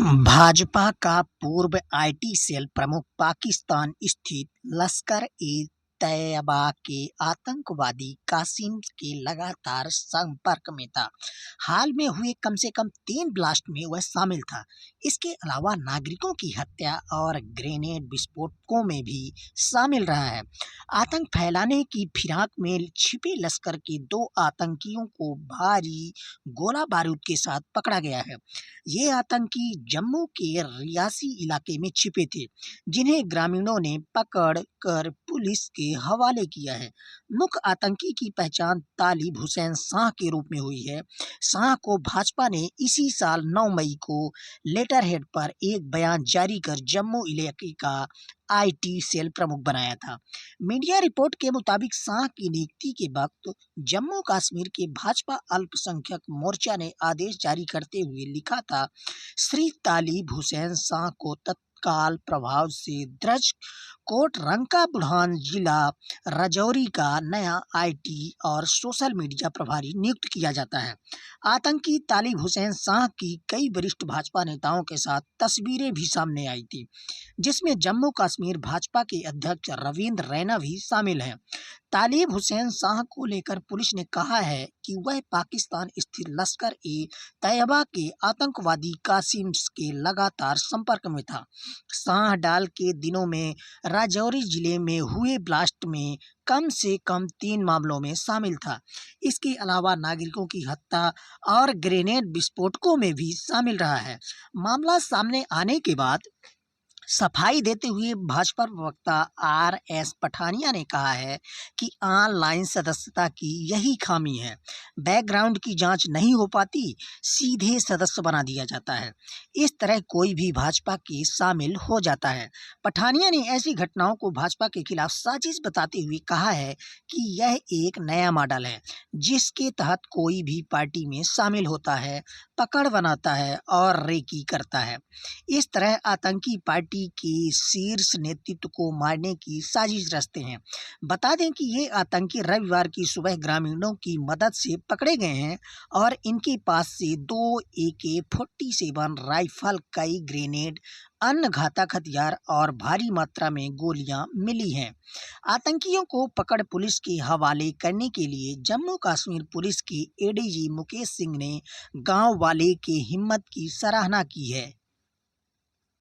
भाजपा का पूर्व IT cell प्रमुख पाकिस्तान स्थित लश्कर-ए-तैयबा के आतंकवादी कासिम के लगातार संपर्क में था। हाल में हुए कम से कम 3 ब्लास्ट में वह शामिल था। इसके अलावा नागरिकों की हत्या और ग्रेनेड विस्फोटों में भी शामिल रहा है। आतंक फैलाने की फिराक में छिपे लश्कर के 2 आतंकियों को भारी गोला बारूद के साथ पकड़ा गया है। ये आतंकी जम्मू के रियासी इलाके में छिपे थे, जिन्हें ग्रामीणों ने पकड़ कर पुलिस के हवाले किया है। मुख्य आतंकी की पहचान तालिब हुसैन शाह के रूप में हुई है। शाह को भाजपा ने इसी साल 9 मई को लेटरहेड पर एक बयान जारी कर जम्मू इलाके का आईटी सेल प्रमुख बनाया था। मीडिया रिपोर्ट के मुताबिक शाह की नियुक्ति के वक्त जम्मू कश्मीर के भाजपा अल्पसंख्यक मोर्चा ने आदेश जारी करते हुए लिखा था, श्री तालिब हुसैन शाह को तत्काल प्रभाव से द्रज कोट रंका बुरहान जिला राजौरी का नया आईटी और सोशल मीडिया प्रभारी नियुक्त किया जाता है। आतंकी तालिब हुसैन शाह की कई वरिष्ठ भाजपा नेताओं के साथ तस्वीरें भी सामने आई थी, जिसमें जम्मू कश्मीर भाजपा के अध्यक्ष रविंद्र रैना भी शामिल हैं। तालिब हुसैन शाह को लेकर पुलिस ने कहा है कि वह पाकिस्तान स्थित लश्कर-ए-तैयबा के आतंकवादी कासिम के लगातार संपर्क में था। शाह डाल के दिनों में राजौरी जिले में हुए ब्लास्ट में कम से कम 3 मामलों में शामिल था। इसके अलावा नागरिकों की हत्या और ग्रेनेड विस्फोटकों में भी शामिल रहा है। मामला सामने आने के बाद सफाई देते हुए भाजपा प्रवक्ता आर.एस. पठानिया ने कहा है कि ऑनलाइन सदस्यता की यही खामी है। बैकग्राउंड की जांच नहीं हो पाती, सीधे सदस्य बना दिया जाता है। इस तरह कोई भी भाजपा के शामिल हो जाता है। पठानिया ने ऐसी घटनाओं को भाजपा के खिलाफ साजिश बताते हुए कहा है कि यह एक नया मॉडल है, जिसके तहत कोई भी पार्टी में शामिल होता है, पकड़ बनाता है और रेकी करता है। इस तरह आतंकी पार्टी के शीर्ष नेतृत्व को मारने की साजिश रचते हैं। बता दें कि ये आतंकी रविवार की सुबह ग्रामीणों की मदद से पकड़े गए हैं और इनके पास से 2 AK-47 राइफल, कई ग्रेनेड, अन्य घातक हथियार और भारी मात्रा में गोलियां मिली हैं। आतंकियों को पकड़ पुलिस के हवाले करने के लिए जम्मू कश्मीर पुलिस के एडीजी मुकेश सिंह ने गांव वाले के हिम्मत की सराहना की है।